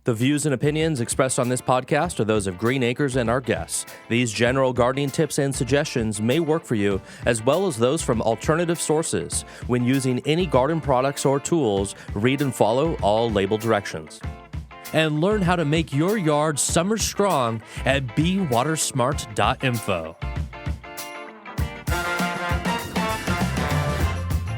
The views and opinions expressed on this podcast are those of Green Acres and our guests. These general gardening tips and suggestions may work for you, as well as those from alternative sources. When using any garden products or tools, read and follow all label directions. And learn how to make your yard summer strong at bewatersmart.info.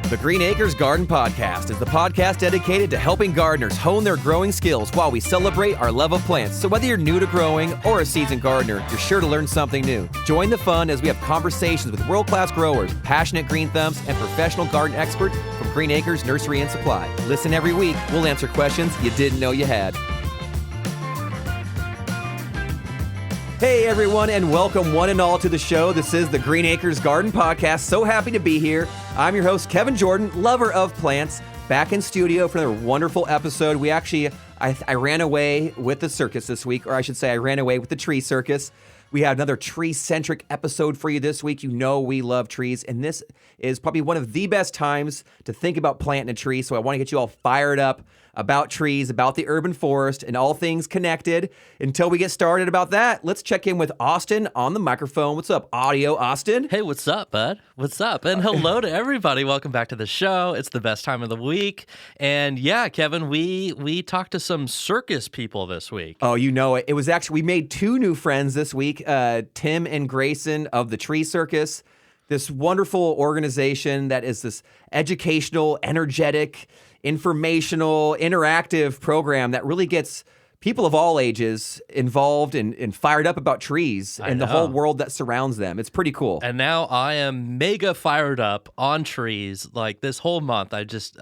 The Green Acres Garden Podcast is the podcast dedicated to helping gardeners hone their growing skills while we celebrate our love of plants. So whether you're new to growing or a seasoned gardener, you're sure to learn something new. Join the fun as we have conversations with world-class growers, passionate green thumbs, and professional garden experts from Green Acres Nursery and Supply. Listen every week. We'll answer questions you didn't know you had. Hey everyone, and welcome one and all to the show. This is the Green Acres Garden Podcast. So happy to be here. I'm your host, Kevin Jordan, lover of plants, back in studio for another wonderful episode. I ran away with the circus this week, or I should say I ran away with the tree circus. We have another tree-centric episode for you this week. You know we love trees, and this is probably one of the best times to think about planting a tree, so I want to get you all fired up about trees, about the urban forest, and all things connected. Until we get started about that, let's check in with Austin on the microphone. What's up, audio, Austin? Hey, what's up, bud? What's up? And hello to everybody. Welcome back to the show. It's the best time of the week. And yeah, Kevin, we talked to some circus people this week. Oh, you know it. It was actually, we made two new friends this week, Tim and Grayson of the Tree Circus, this wonderful organization that is this educational, energetic, informational, interactive program that really gets people of all ages involved and fired up about trees and the whole world that surrounds them. It's pretty cool. And now I am mega fired up on trees. Like this whole month, I'm just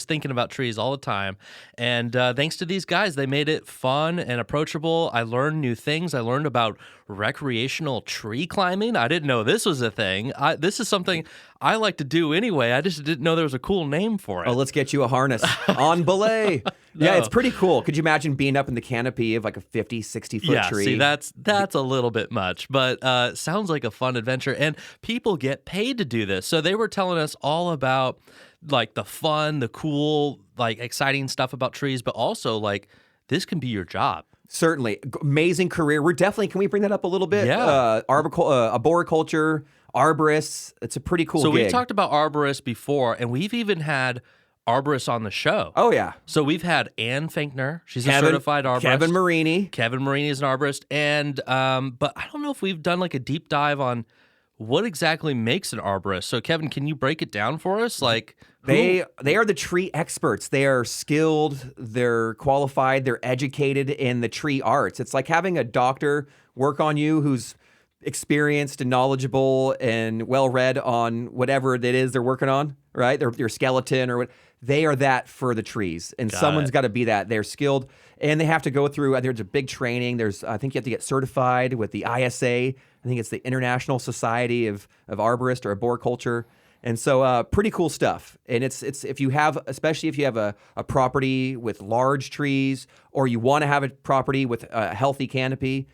thinking about trees all the time. And thanks to these guys, they made it fun and approachable. I learned new things. I learned about recreational tree climbing. I didn't know this was a thing. This is something I like to do anyway. I just didn't know there was a cool name for it. Oh, let's get you a harness. On belay. No. Yeah, it's pretty cool. Could you imagine being up in the canopy of like a 50, 60-foot tree? See, that's a little bit much, but sounds like a fun adventure. And people get paid to do this. So they were telling us all about like the fun, the cool, like exciting stuff about trees, but also like this can be your job. Certainly. Amazing career. Can we bring that up a little bit? Yeah. Arboriculture, arborists. It's a pretty cool gig. gig. We've talked about arborists before, and we've even had arborists on the show. Oh, yeah. So we've had Ann Finkner. She's a certified arborist. Kevin Marini. Kevin Marini is an arborist. And, but I don't know if we've done like a deep dive on what exactly makes an arborist. So Kevin, can you break it down for us? Like, They are the tree experts. They are skilled, they're qualified, they're educated in the tree arts. It's like having a doctor work on you who's experienced and knowledgeable and well-read on whatever it is they're working on, right? Your skeleton or what. They are that for the trees. And someone's got to be that. They're skilled, and they have to go through, there's a big training. I think you have to get certified with the ISA. I think it's the International Society of Arborists or Arboriculture. And so pretty cool stuff. And it's if you have, especially if you have a property with large trees, or you want to have a property with a healthy canopy,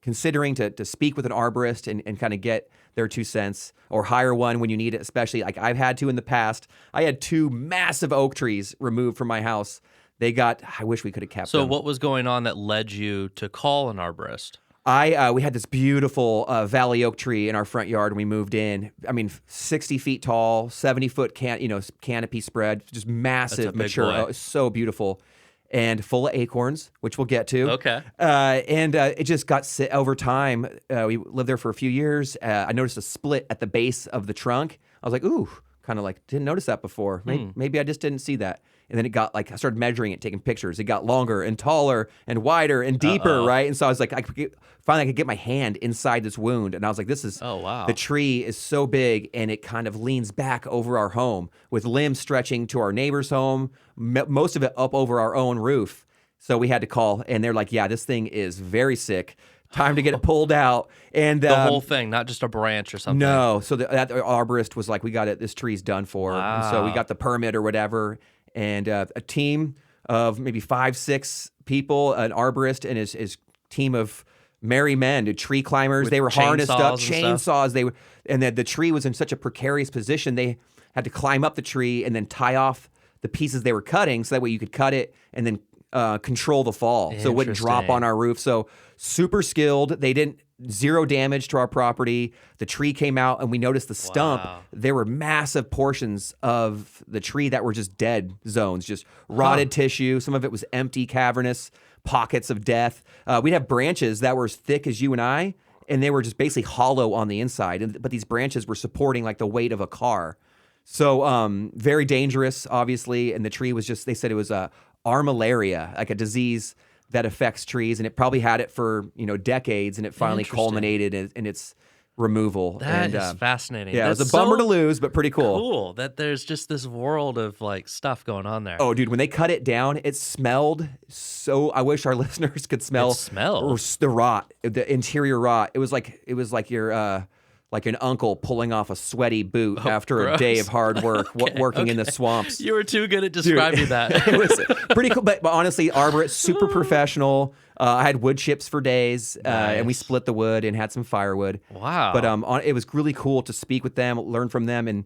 considering to speak with an arborist and kind of get their 2 cents, or hire one when you need it, especially like I've had to in the past. I had 2 massive oak trees removed from my house. I wish we could have kept them. So what was going on that led you to call an arborist? We had this beautiful valley oak tree in our front yard when we moved in. I mean, 60 feet tall, 70-foot canopy spread, just massive, mature. Oh, it's so beautiful, and full of acorns, which we'll get to. Okay. It just got over time. We lived there for a few years. I noticed a split at the base of the trunk. I was like, ooh, kind of like didn't notice that before. Maybe I just didn't see that. And then it got I started measuring it, taking pictures. It got longer and taller and wider and deeper, right? And so I was like, finally I could get my hand inside this wound. And I was like, this is, oh, wow. The tree is so big, and it kind of leans back over our home with limbs stretching to our neighbor's home, most of it up over our own roof. So we had to call, and they're like, yeah, this thing is very sick. Time to get it pulled out. And the whole thing, not just a branch or something. No. So that arborist was like, we got it. This tree's done for. Wow. And so we got the permit or whatever. And a team of maybe 5-6 people, an arborist and his team of merry men, tree climbers. They were harnessed up, chainsaws. And the tree was in such a precarious position. They had to climb up the tree and then tie off the pieces they were cutting, so that way you could cut it and then control the fall, so it wouldn't drop on our roof. So super skilled. They didn't zero damage to our property. The tree came out, and we noticed the stump. Wow. There were massive portions of the tree that were just dead zones, just rotted tissue. Some of it was empty, cavernous pockets of death. We'd have branches that were as thick as you and I, and they were just basically hollow on the inside. But these branches were supporting like the weight of a car. So very dangerous, obviously. And the tree was just, they said it was armillaria, like a disease that affects trees. And it probably had it for, decades. And it finally culminated in its removal. That is fascinating. Yeah, That's it was a bummer to lose, but pretty cool. Cool that there's just this world of like stuff going on there. Oh, dude, when they cut it down, it smelled so. I wish our listeners could smell the rot, the interior rot. It was like your like an uncle pulling off a sweaty boot after a day of hard work working in the swamps. You were too good at describing that. It was pretty cool, but honestly, Arborists, super professional. I had wood chips for days, and we split the wood and had some firewood. Wow! But it was really cool to speak with them, learn from them, and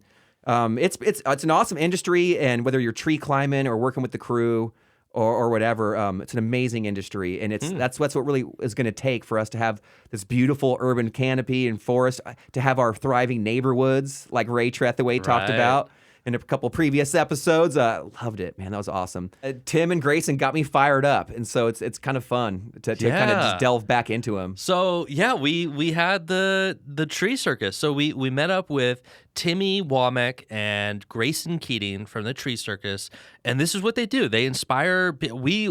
it's an awesome industry. And whether you're tree climbing or working with the crew or whatever, it's an amazing industry, and that's what really is going to take for us to have this beautiful urban canopy and forest, to have our thriving neighborhoods like Ray Trethewey talked about in a couple previous episodes. Loved it, man. That was awesome. Tim and Grayson got me fired up, and so it's kind of fun to kind of just delve back into them. So yeah, we had the tree circus. So we met up with Timmy Womack and Grayson Keating from the Tree Circus, and this is what they do. They inspire. We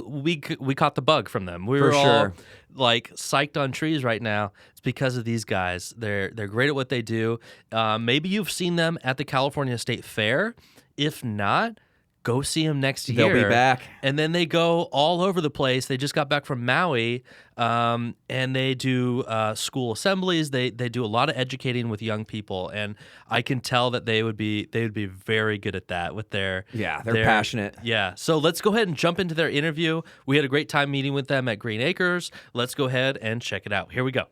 caught the bug from them. We were all like psyched on trees right now. It's because of these guys. They're great at what they do. Maybe you've seen them at the California State Fair. If not, go see them next year. They'll be back. And then they go all over the place. They just got back from Maui, and they do school assemblies. They do a lot of educating with young people, and I can tell that they would be very good at that with their they're passionate. Yeah. So let's go ahead and jump into their interview. We had a great time meeting with them at Green Acres. Let's go ahead and check it out. Here we go.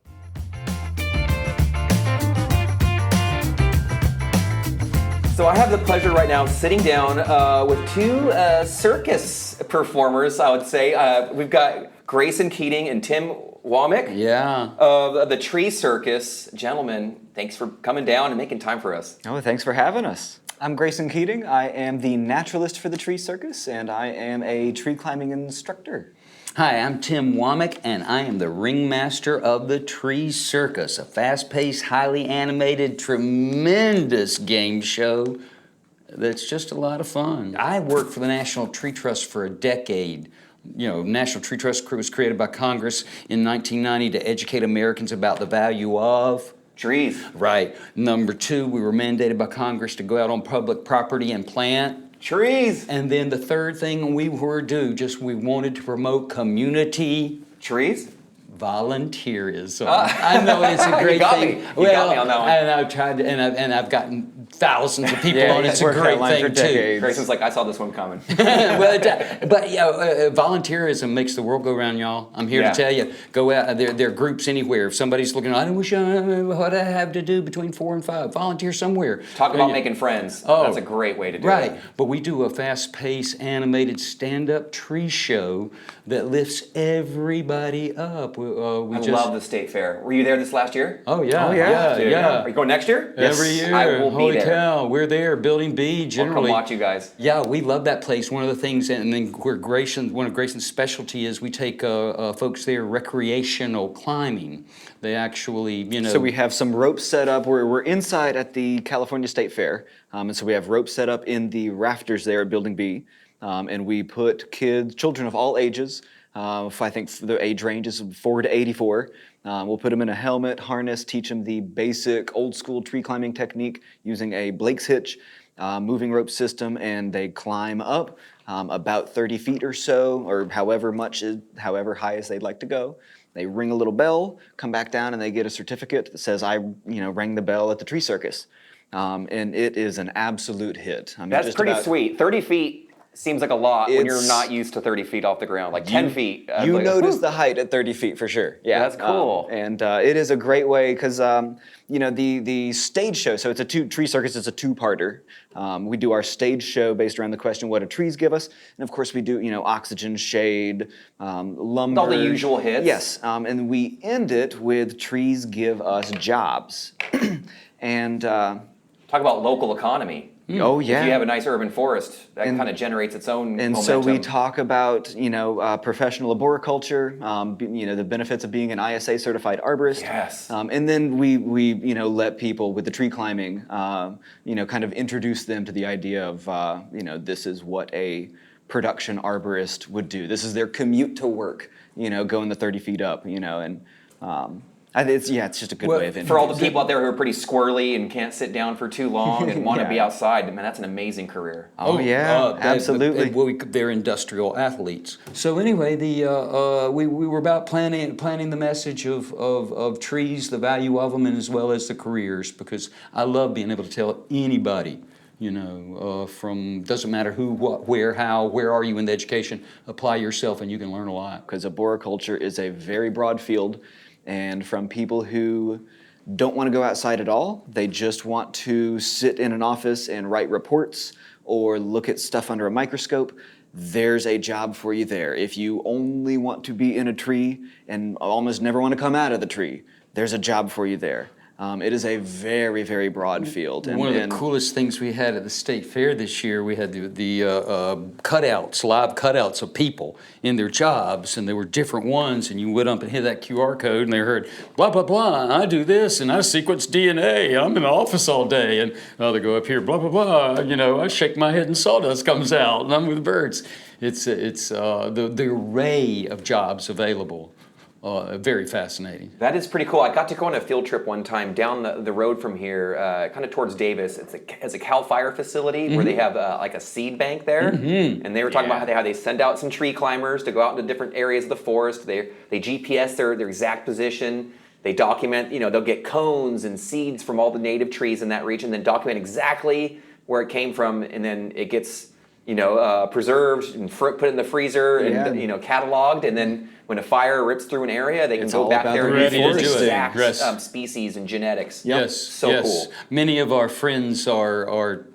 So I have the pleasure right now sitting down with two circus performers, I would say. We've got Grayson Keating and Tim Womack of the Tree Circus. Gentlemen, thanks for coming down and making time for us. Oh, thanks for having us. I'm Grayson Keating. I am the naturalist for the Tree Circus, and I am a tree climbing instructor. Hi, I'm Tim Womack, and I am the ringmaster of the Tree Circus, a fast-paced, highly animated, tremendous game show that's just a lot of fun. I worked for the National Tree Trust for a decade. National Tree Trust was created by Congress in 1990 to educate Americans about the value of trees. Right. Number two, we were mandated by Congress to go out on public property and plant trees. And then the third thing we wanted to promote community trees. Volunteerism. I know it's a great thing. You got me on that one. And I've tried to, and I've gotten thousands of people on. It's a great thing too. Grayson's like, I saw this one coming. Volunteerism makes the world go round, y'all. I'm here to tell you. Go out. There are groups anywhere. If somebody's looking, I wish what I have to do between 4 and 5. Volunteer somewhere. Talk about making friends. That's a great way to do it. Right. But we do a fast-paced, animated, stand-up tree show that lifts everybody up. I love the state fair. Were you there this last year? Oh yeah. Are you going next year? Every year. I will be there. Holy cow, we're there. Building B. Generally, I'll come watch you guys. Yeah, we love that place. One of the things, and then one of Grayson's specialty is we take folks there recreational climbing. They actually, So we have some ropes set up. We're inside at the California State Fair, and so we have ropes set up in the rafters there at Building B, and we put children of all ages. I think the age range is 4 to 84. We'll put them in a helmet, harness, teach them the basic old school tree climbing technique using a Blake's hitch, moving rope system, and they climb up about 30 feet or so, or however high as they'd like to go. They ring a little bell, come back down, and they get a certificate that says, I rang the bell at the Tree Circus. And it is an absolute hit. That's pretty sweet. 30 feet. seems like a lot when you're It's- not used to 30 feet off the ground, like 10 feet. You like, notice whew. the height at 30 feet for sure. Yeah, That's cool. And it is a great way because the stage show. So it's a tree circus. It's a two-parter. We do our stage show based around the question, what do trees give us? And of course we do oxygen, shade, lumber, All the usual hits. Yes, and we end it with trees give us jobs, and. Talk about local economy. Oh yeah. If you have a nice urban forest, that kind of generates its own And momentum. so we talk about, professional arboriculture, the benefits of being an ISA certified arborist. Yes. And then we let people with the tree climbing, kind of introduce them to the idea of, this is what a production arborist would do. This is their commute to work, going the 30 feet up, and it's just a good way of for all the introducing. people out there who are pretty squirrely and can't sit down for too long and want to be Yeah. outside, man, that's an amazing career. Oh yeah, absolutely. They're industrial athletes. So anyway, we were about planning the message of trees, the value of them, and as well as the careers, because I love being able to tell anybody, from doesn't matter who, what, where, how, where are you in the education, apply yourself and you can learn a lot. Because arboriculture is a very broad field, and from people who don't want to go outside at all, they just want to sit in an office and write reports or look at stuff under a microscope, there's a job for you there. If you only want to be in a tree and almost never want to come out of the tree, there's a job for you there. It is a very, very broad field. One of the coolest things we had at the state fair this year, we had the cutouts, live cutouts of people in their jobs, and there were different ones, and you went up and hit that QR code, and they heard, blah, blah, blah, I do this, and I sequence DNA, I'm in the office all day, and they go up here, blah, blah, blah, I shake my head and sawdust comes out, and I'm with birds. It's the array of jobs available. Very fascinating. That is pretty cool. I got to go on a field trip one time down the road from here, kind of towards Davis. It's a Cal Fire facility where they have like a seed bank there, and they were talking about how they send out some tree climbers to go out into different areas of the forest. They GPS their exact position. They document. They'll get cones and seeds from all the native trees in that region, then document exactly where it came from, and then it gets preserved and put in the freezer and cataloged, and then when a fire rips through an area, they can go back there and ready to record do it. exact Yes. species and genetics. Yes, So yes. cool. Many of our friends are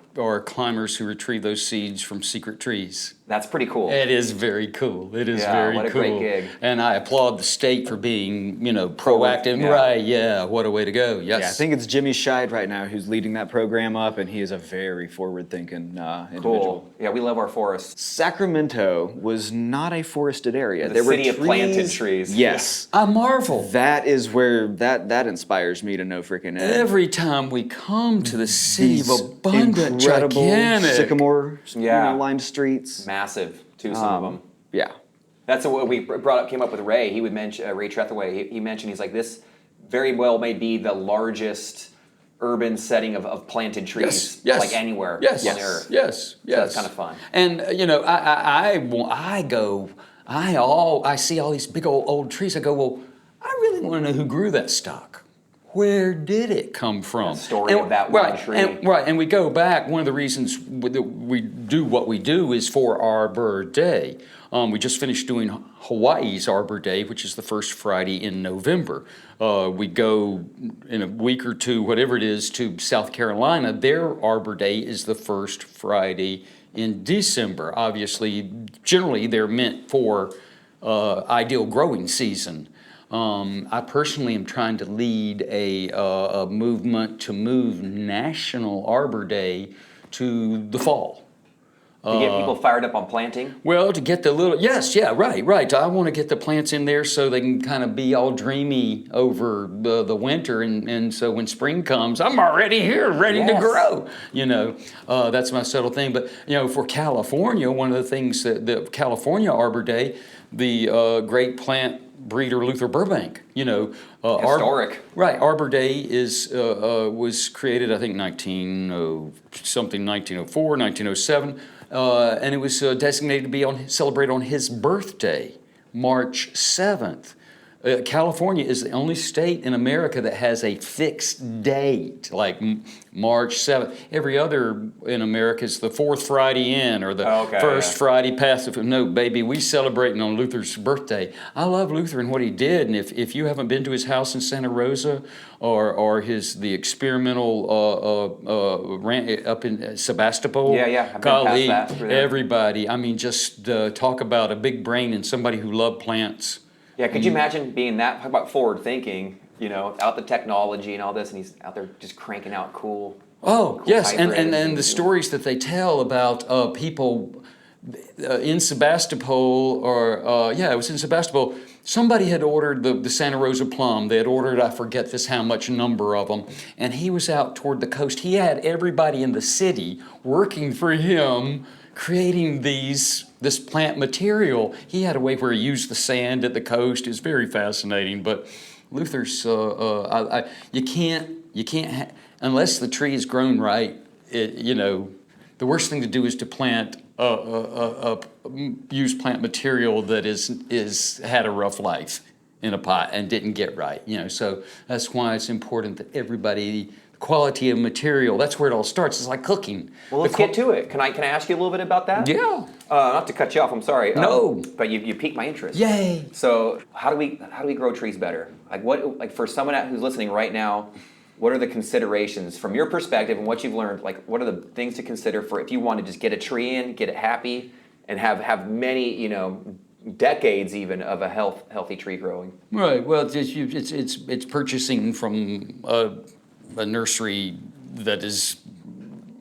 climbers who retrieve those seeds from secret trees. That's pretty cool. It is very cool. It is Yeah, very what a cool. great gig. And I applaud the state for being, proactive. Yeah. Right, yeah, what a way to go. Yes. Yeah, I think it's Jimmy Scheid right now who's leading that program up, and he is a very forward-thinking individual. Cool. Yeah, we love our forests. Sacramento was not a forested area. The There were city of planted trees. Yes. I marvel. That is where that inspires me to no freaking end. Every time we come to the city of These abundant, incredible gigantic. sycamore Yeah. lined streets. Massive, too, some of them. Yeah. That's what we came up with Ray. He would mention, Ray Trethaway, he mentioned, he's like, this very well may be the largest urban setting of planted trees, Yes. like anywhere Yes. on the earth. Yes. Yes. that's kinda fun. And I see all these big old trees. I go, well, I really want to know who grew that stock. Where did it come from? The story of that one tree. And we go back. One of the reasons we do what we do is for Arbor Day. We just finished doing Hawaii's Arbor Day, which is the first Friday in November. We go in a week or two, whatever it is, to South Carolina. Their Arbor Day is the first Friday in December. Obviously, generally they're meant for ideal growing season. I personally am trying to lead a movement to move National Arbor Day to the fall. To get people fired up on planting. Well, to get the little, right. I want to get the plants in there so they can kind of be all dreamy over the winter, and so when spring comes, I'm already here, ready to Yes. grow. That's my subtle thing. But for California, one of the things that the California Arbor Day, the great plant breeder Luther Burbank, Historic. Arbor Day was created, I think, 1904, 1907, and it was designated to be celebrated on his birthday, March 7th. California is the only state in America that has a fixed date, like March 7th. Every other in America is the fourth Friday in or the first Friday past. No, baby, we celebrating on Luther's birthday. I love Luther and what he did, and if you haven't been to his house in Santa Rosa or the experimental up in Sebastopol, I've been golly, past that, through there. everybody. I mean, just talk about a big brain and somebody who loved plants. Yeah, could you imagine being that, talk about forward thinking, without the technology and all this, and he's out there just cranking out cool. Oh, yes, and hybrids the stories that they tell about people in Sebastopol, it was in Sebastopol, somebody had ordered the Santa Rosa plum. They had ordered, I forget how much number of them, and he was out toward the coast. He had everybody in the city working for him, creating this plant material. He had a way where he used the sand at the coast. It's very fascinating. But Luther's, you can't unless the tree is grown right. The worst thing to do is to plant use plant material that is had a rough life in a pot and didn't get right. So that's why it's important that everybody. Quality of material. That's where it all starts. It's like cooking. Well, let's get to it. Can I ask you a little bit about that? Yeah. Not to cut you off. I'm sorry. No. But you piqued my interest. Yay. So how do we grow trees better? Like for someone who's listening right now, what are the considerations from your perspective and what you've learned? Like what are the things to consider for if you want to just get a tree in, get it happy, and have many decades even of a healthy tree growing? Right. Well, it's purchasing from a nursery that is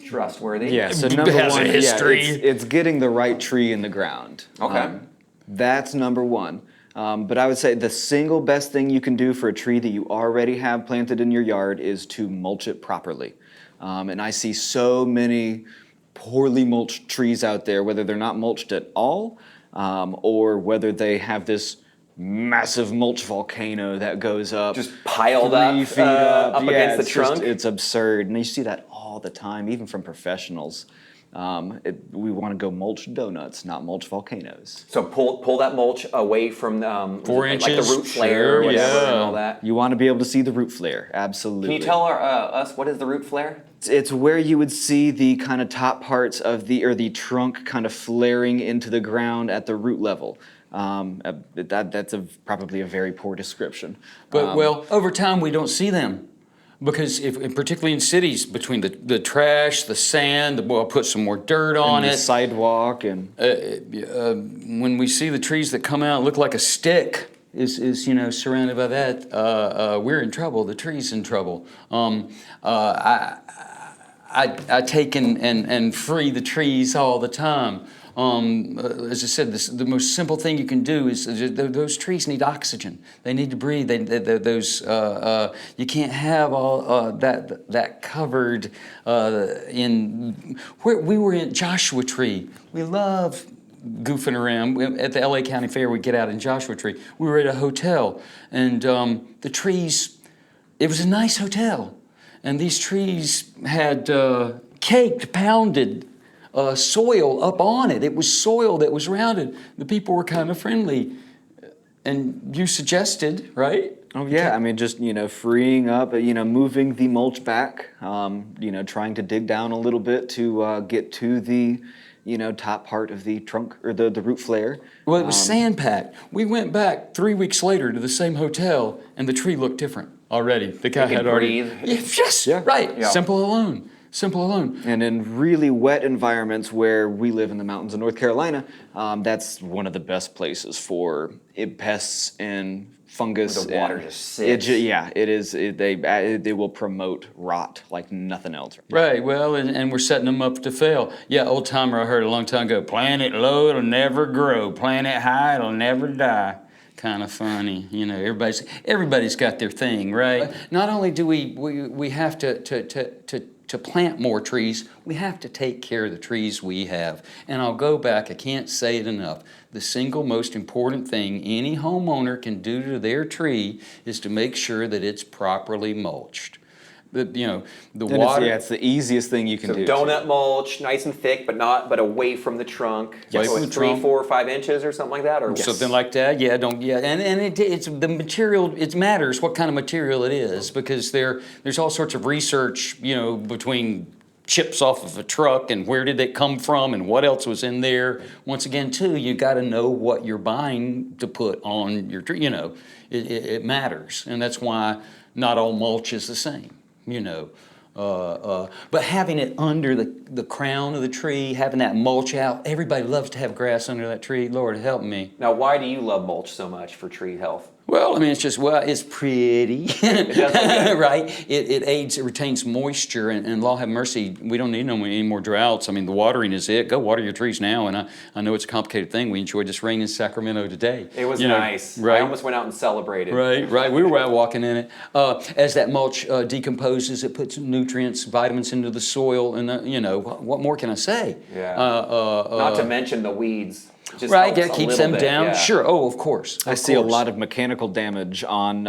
trustworthy. Yeah, so number has one, a history. it's getting the right tree in the ground. Okay. That's number one. But I would say the single best thing you can do for a tree that you already have planted in your yard is to mulch it properly. And I see so many poorly mulched trees out there, whether they're not mulched at all, or whether they have this massive mulch volcano that goes up Just piled 3 up, feet up against the it's just- trunk? it's absurd, and you see that all the time, even from professionals. We want to go mulch donuts, not mulch volcanoes. So pull that mulch away from 4 like the inches, root flare sure, or whatever and yeah. all that. You want to be able to see the root flare, absolutely. Can you tell us what is the root flare? It's where you would see the kind of top parts of the trunk kind of flaring into the ground at the root level. That's probably a very poor description. But over time we don't see them because particularly in cities, between the trash, the sand, we'll put some more dirt on the it. sidewalk and When we see the trees that come out look like a stick is surrounded by that, we're in trouble. The tree's in trouble. I take and free the trees all the time. As I said, the most simple thing you can do is those trees need oxygen. They need to breathe. You can't have all that covered in. We were in Joshua Tree. We love goofing around. At the LA County Fair, we get out in Joshua Tree. We were at a hotel, and the trees. It was a nice hotel, and these trees had caked, pounded. Soil up on it. It was soil that was rounded. The people were kind of friendly. And you suggested, right? oh yeah, I mean just freeing up, moving the mulch back, trying to dig down a little bit to get to the top part of the trunk or the root flare. Well, it was sand packed. We went back 3 weeks later to the same hotel, and the tree looked different already. The guy had already. breathe. Yes, right. Yeah. Simple alone. And in really wet environments where we live in the mountains of North Carolina, that's one of the best places for pests and fungus. The water and just sits. It is. They will promote rot like nothing else. Right, well, and we're setting them up to fail. Yeah, old timer I heard a long time ago, plant it low, it'll never grow. Plant it high, it'll never die. Kind of funny, everybody's got their thing, right? Not only do we have to plant more trees, we have to take care of the trees we have. And I'll go back, I can't say it enough. The single most important thing any homeowner can do to their tree is to make sure that it's properly mulched. The And water. it's the easiest thing you can So do. donut mulch, nice and thick, but away from the trunk. Yes. So Away it's from the 3, trunk. 4, or 5 inches or something like that, or Something like that, and it's the material. It matters what kind of material it is because there's all sorts of research, between chips off of a truck and where did it come from and what else was in there. Once again, too, you got to know what you're buying to put on your tree. It matters, and that's why not all mulch is the same. But having it under the crown of the tree, having that mulch out, everybody loves to have grass under that tree. Lord help me. Now, why do you love mulch so much for tree health? Well, I mean, it's pretty, It does look good. right? It aids, it retains moisture, and Lord have mercy, we don't need any more droughts. I mean, the watering is it. Go water your trees now, and I know it's a complicated thing. We enjoyed this rain in Sacramento today. It was nice. Right? I almost went out and celebrated. Right. We were out walking in it. As that mulch decomposes, it puts nutrients, vitamins into the soil, and what more can I say? Yeah. Not to mention the weeds. Just Right, helps a keeps little them bit, down. yeah. Sure. Oh, of course. I see a lot of mechanical damage on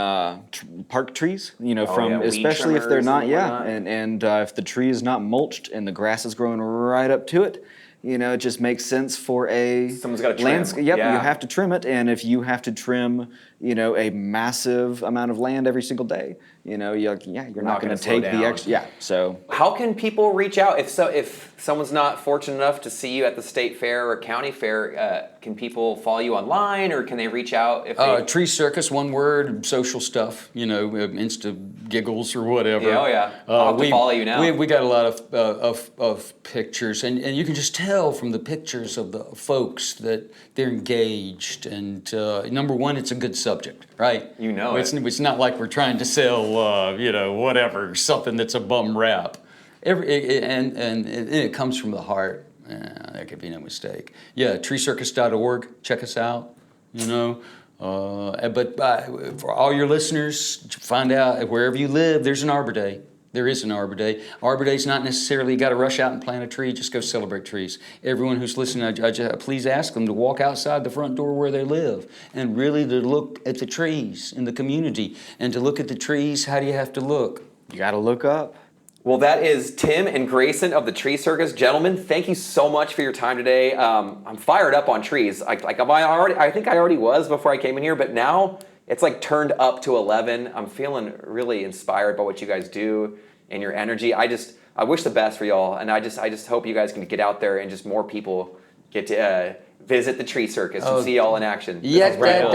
park trees, from weed especially if they're trimmers not, and whatnot. and if the tree is not mulched and the grass is growing right up to it, it just makes sense for a Someone's gotta trim. landscape. Yep, Yeah. you have to trim it, and if you have to trim, a massive amount of land every single day, you're not not going gonna to slow take down. the extra. Yeah, so. How can people reach out if someone's not fortunate enough to see you at the state fair or county fair? Can people follow you online, or can they reach out if they? Tree Circus, one word, social stuff, Insta giggles or whatever. Yeah, oh yeah. I'll have to follow you now. We got a lot of pictures, and you can just tell from the pictures of the folks that they're engaged. And number one, it's a good subject, right? It's not like we're trying to sell, whatever, something that's a bum rap. It comes from the heart. There could be no mistake. Yeah, treecircus.org. Check us out. But for all your listeners, find out wherever you live, there's an Arbor Day. There is an Arbor Day. Arbor Day's not necessarily you got to rush out and plant a tree. Just go celebrate trees. Everyone who's listening, please ask them to walk outside the front door where they live and really to look at the trees in the community. And to look at the trees, how do you have to look? You got to look up. Well, that is Tim and Grayson of the Tree Circus. Gentlemen, thank you so much for your time today. I'm fired up on trees. I think I already was before I came in here, but now it's like turned up to 11. I'm feeling really inspired by what you guys do and your energy. I wish the best for y'all, and I just hope you guys can get out there and just more people get to visit the Tree Circus and see y'all in action. This is pretty cool.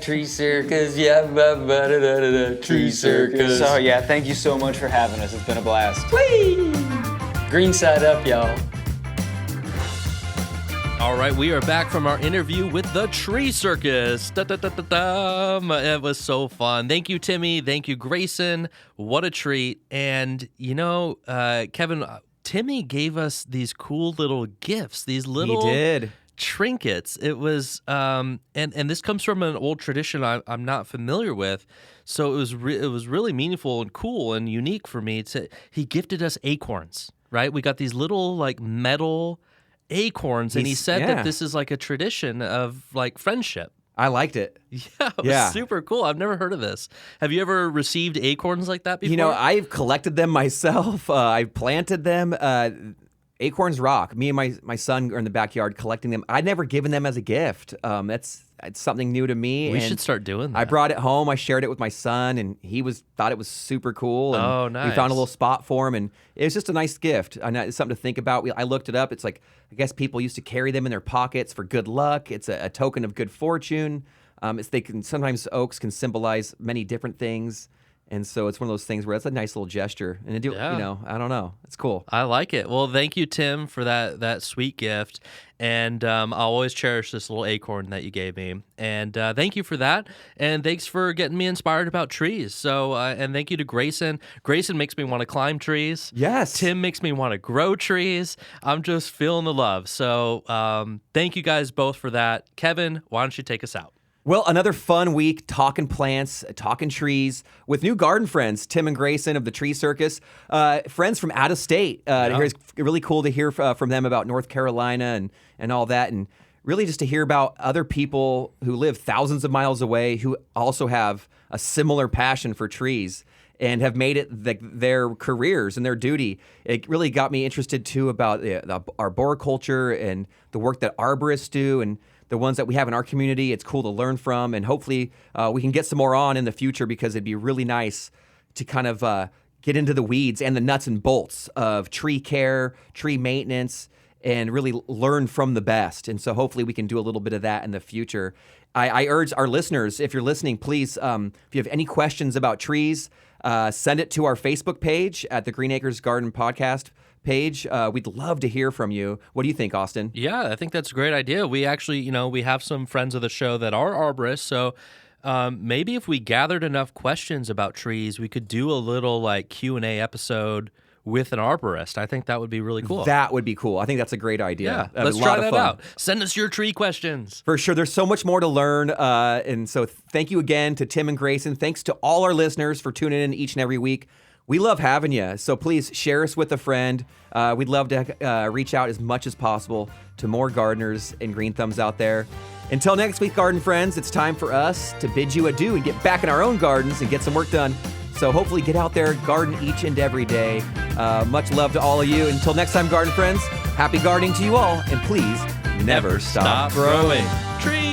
Tree Circus, Tree Circus. So thank you so much for having us. It's been a blast. Whee! Green side up, y'all. All right, we are back from our interview with the Tree Circus. Da-da-da-da-dum. It was so fun. Thank you, Timmy. Thank you, Grayson. What a treat. And, Kevin, Timmy gave us these cool little gifts, these little He did. trinkets. It was, and this comes from an old tradition I'm not familiar with. So it was really meaningful and cool and unique for me. He gifted us acorns, right? We got these little metal acorns, and he said that this is like a tradition of friendship. I liked it. Yeah, it was super cool. I've never heard of this. Have you ever received acorns like that before? I've collected them myself. I've planted them. Acorns rock. Me and my son are in the backyard collecting them. I'd never given them as a gift. It's something new to me. We and should start doing that. I brought it home. I shared it with my son, and he thought it was super cool. And Oh, nice. We found a little spot for him, and it was just a nice gift. And it's something to think about. I looked it up. It's like, I guess people used to carry them in their pockets for good luck. It's a token of good fortune. Sometimes oaks can symbolize many different things. And so it's one of those things where it's a nice little gesture. And I don't know. It's cool. I like it. Well, thank you, Tim, for that sweet gift. And I'll always cherish this little acorn that you gave me. And thank you for that. And thanks for getting me inspired about trees. So, and thank you to Grayson. Grayson makes me want to climb trees. Yes. Tim makes me want to grow trees. I'm just feeling the love. So thank you guys both for that. Kevin, why don't you take us out? Well, another fun week talking plants, talking trees with new garden friends, Tim and Grayson of the Tree Circus, friends from out of state. It's really cool to hear from them about North Carolina and all that, and really just to hear about other people who live thousands of miles away who also have a similar passion for trees. and have made it their careers and their duty. It really got me interested too about the arboriculture and the work that arborists do and the ones that we have in our community. It's cool to learn from, and hopefully we can get some more on in the future, because it'd be really nice to kind of get into the weeds and the nuts and bolts of tree care, tree maintenance, and really learn from the best. And so hopefully we can do a little bit of that in the future. I urge our listeners, if you're listening, please, if you have any questions about trees, send it to our Facebook page at the Green Acres Garden Podcast page. We'd love to hear from you. What do you think, Austin? Yeah, I think that's a great idea. We actually, we have some friends of the show that are arborists, so maybe if we gathered enough questions about trees, we could do a little like Q&A episode with an arborist. I think that would be really cool. That would be cool. I think that's a great idea. Yeah, That'd let's be a lot try of that fun. out. Send us your tree questions. For sure. There's so much more to learn. And so thank you again to Tim and Grayson. Thanks to all our listeners for tuning in each and every week. We love having you. So please share us with a friend. We'd love to reach out as much as possible to more gardeners and green thumbs out there. Until next week, garden friends, it's time for us to bid you adieu and get back in our own gardens and get some work done. So hopefully get out there, garden each and every day. Much love to all of you. Until next time, garden friends, happy gardening to you all. And please never stop growing. Trees!